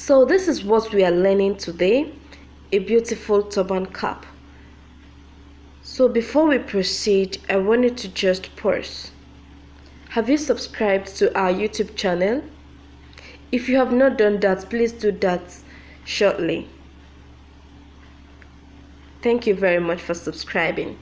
So this is what we are learning today, a beautiful turban cap. So before we proceed, I wanted to just pause. Have you subscribed to our YouTube channel? If you have not done that, please do that shortly. Thank you very much for subscribing.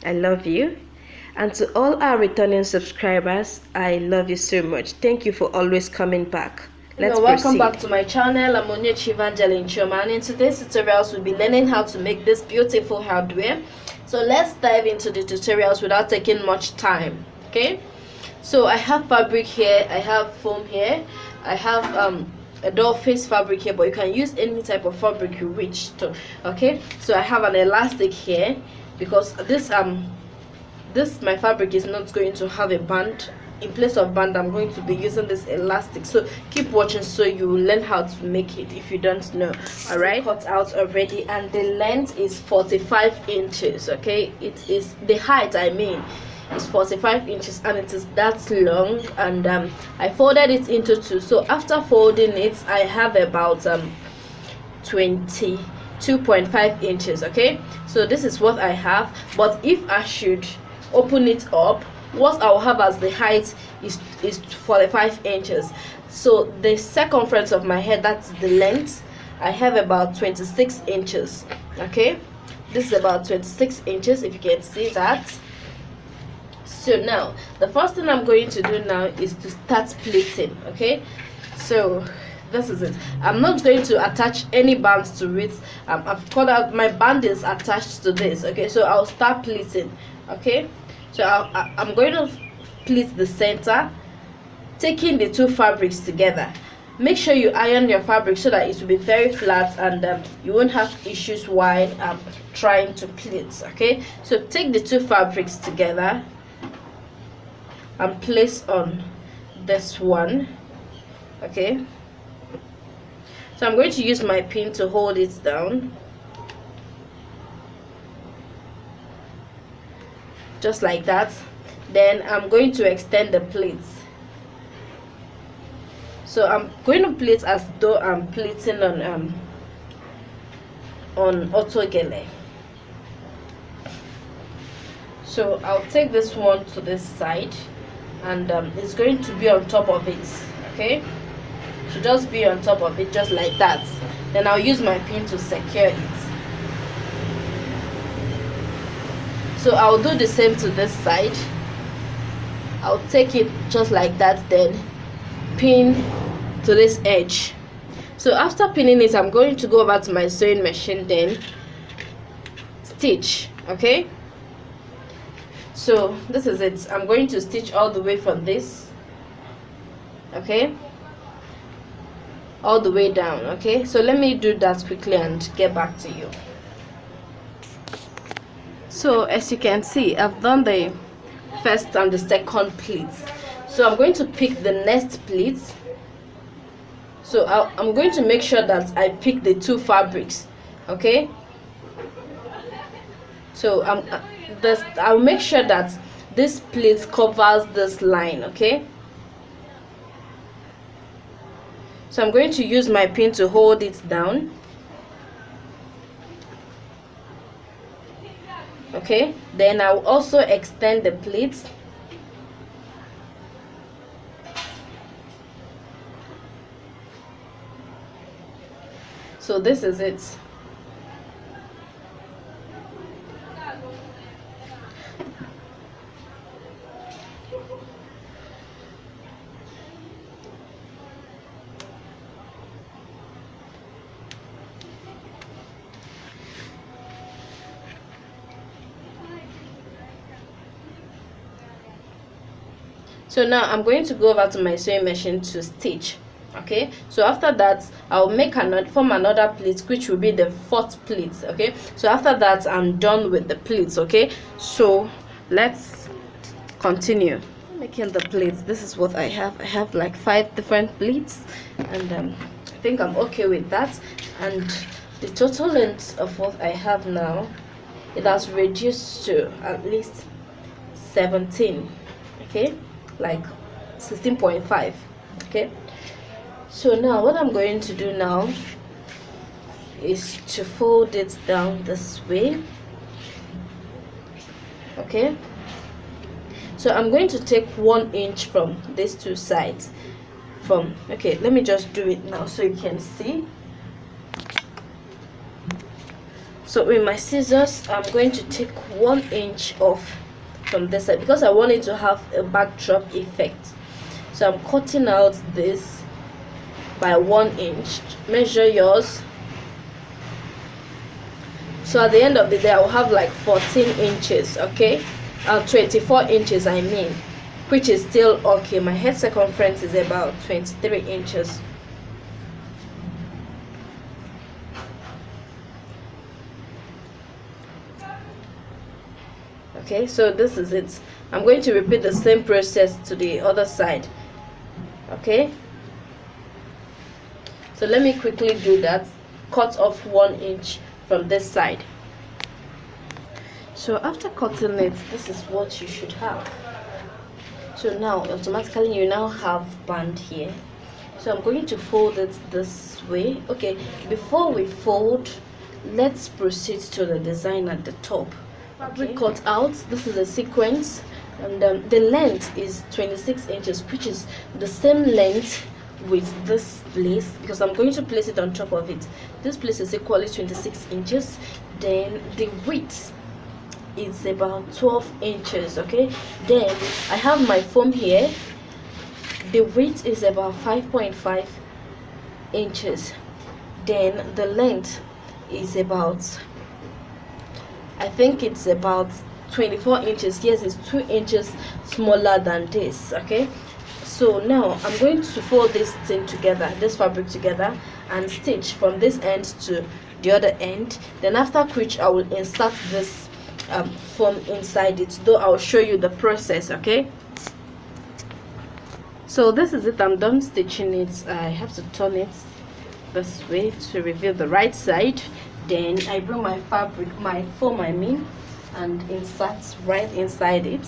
I love you. And to all our returning subscribers, I love you so much. Thank you for always coming back. Welcome back to my channel. I'm Onyechi Evangeline Chioma, and in today's tutorials we'll be learning how to make this beautiful hardware. So let's dive into the tutorials without taking much time. Okay, so I have fabric here, I have foam here, I have a doll face fabric here, but you can use any type of fabric you wish to. Okay, so I have an elastic here because this my fabric is not going to have a band. In place of band, I'm going to be using this elastic, so keep watching so you will learn how to make it if you don't know. All right, cut out already, and the length is 45 inches. Okay, it is the height, I mean, is 45 inches, and it is that long. And I folded it into two, so after folding it I have about 22.5 inches. Okay, so this is what I have, but if I should open it up, what I'll have as the height is 45 inches. So the circumference of my head, that's the length, I have about 26 inches. Okay, this is about 26 inches, if you can see that. So now the first thing I'm going to do now is to start pleating. Okay, so this is it. I'm not going to attach any bands to it. I've cut out my band is attached to this. Okay, so I'll start pleating. Okay, so I'm going to pleat the center, taking the two fabrics together. Make sure you iron your fabric so that it will be very flat, and you won't have issues while trying to pleat. Okay, so take the two fabrics together and place on this one. Okay, so I'm going to use my pin to hold it down, just like that. Then I'm going to extend the pleats. So I'm going to pleat as though I'm pleating on autogele. So I'll take this one to this side, and it's going to be on top of it. Okay, should just be on top of it, just like that. Then I'll use my pin to secure it. So I'll do the same to this side. I'll take it just like that, then pin to this edge. So after pinning it, I'm going to go over to my sewing machine, then stitch. Okay, so this is it. I'm going to stitch all the way from this, okay, all the way down. Okay, so let me do that quickly and get back to you. So as you can see, I've done the first and the second pleats. So I'm going to pick the next pleats. So I'm going to make sure that I pick the two fabrics. Okay, so I'll make sure that this pleat covers this line. Okay, so I'm going to use my pin to hold it down. Okay, then I'll also extend the pleats. So this is it. So now I'm going to go over to my sewing machine to stitch. Okay, so after that I'll form another pleat, which will be the fourth pleat. Okay, so after that I'm done with the pleats. Okay, so let's continue making the pleats. This is what I have like 5 different pleats, and I think I'm okay with that. And the total length of what I have now, it has reduced to at least 17. Okay, like 16.5. Okay, So now what I'm going to do now is to fold it down this way. Okay, so I'm going to take 1 inch from these two sides. Okay, let me just do it now so you can see. So with my scissors, I'm going to take 1 inch off from this side because I want it to have a backdrop effect. So I'm cutting out this by 1 inch. Measure yours. So at the end of the day, I will have like 14 inches, okay? 24 inches, I mean, which is still okay. My head circumference is about 23 inches. Okay, so this is it. I'm going to repeat the same process to the other side. Okay, so let me quickly do that. Cut off 1 inch from this side. So after cutting it, this is what you should have. So now automatically you now have band here. So I'm going to fold it this way. Okay, before we fold, let's proceed to the design at the top. Fabric cut out. This is a sequence, and the length is 26 inches, which is the same length with this place, because I'm going to place it on top of it. This place is equally 26 inches. Then the width is about 12 inches. Okay, then I have my foam here. The width is about 5.5 inches. Then the length is about, I think it's about 24 inches. Yes, it's 2 inches smaller than this. Okay, so now I'm going to fold this thing together, this fabric together, and stitch from this end to the other end. Then after which I will insert this foam inside it, though I'll show you the process. Okay, so this is it. I'm done stitching it. I have to turn it this way to reveal the right side. Then I bring my fabric, my foam I mean, and insert right inside it.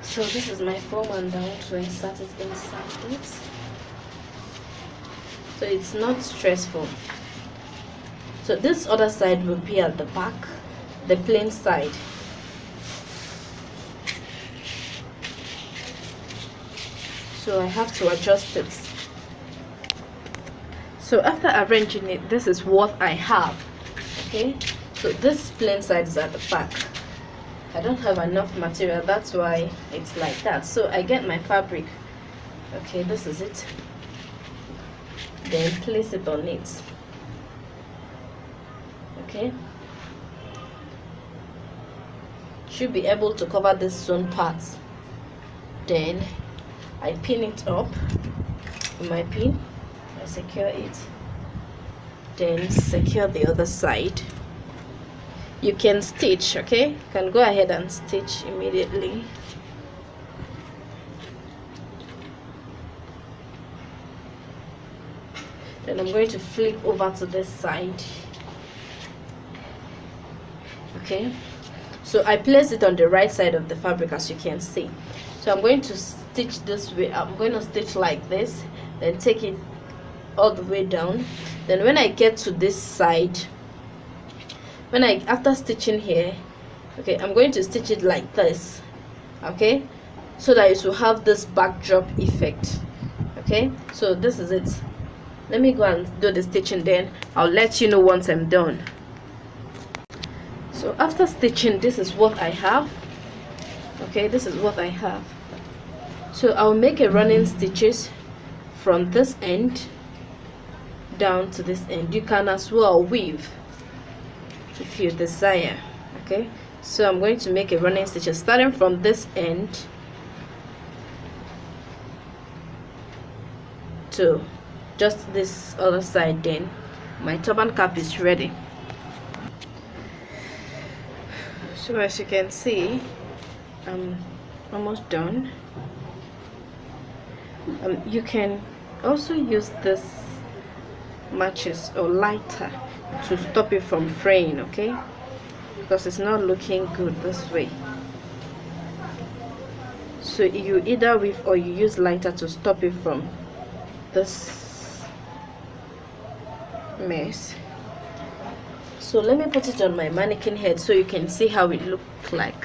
So this is my foam, and I want to insert it inside it, so it's not stressful. So this other side will be at the back, the plain side. So I have to adjust it. So after arranging it, this is what I have. Okay, so this plain side is at the back. I don't have enough material, that's why it's like that. So I get my fabric. Okay, this is it. Then place it on it. Okay, should be able to cover this sewn part. Then I pin it up with my pin. I secure it, then secure the other side. You can stitch, okay? You can go ahead and stitch immediately. Then I'm going to flip over to this side. Okay, so I place it on the right side of the fabric, as you can see. So I'm going to stitch this way. I'm going to stitch like this, then take it all the way down. Then when I get to this side, after stitching here, okay, I'm going to stitch it like this, okay, so that it will have this backdrop effect. Okay, so this is it. Let me go and do the stitching, then I'll let you know once I'm done. So after stitching, this is what I have. Okay, this is what I have. So I'll make a running stitches from this end down to this end. You can as well weave if you desire. Okay, so I'm going to make a running stitches starting from this end to just this other side. Then my turban cap is ready. So as you can see, I'm almost done. You can also use this matches or lighter to stop it from fraying, okay, because it's not looking good this way. So you either weave or you use lighter to stop it from this mess. So let me put it on my mannequin head so you can see how it looked like.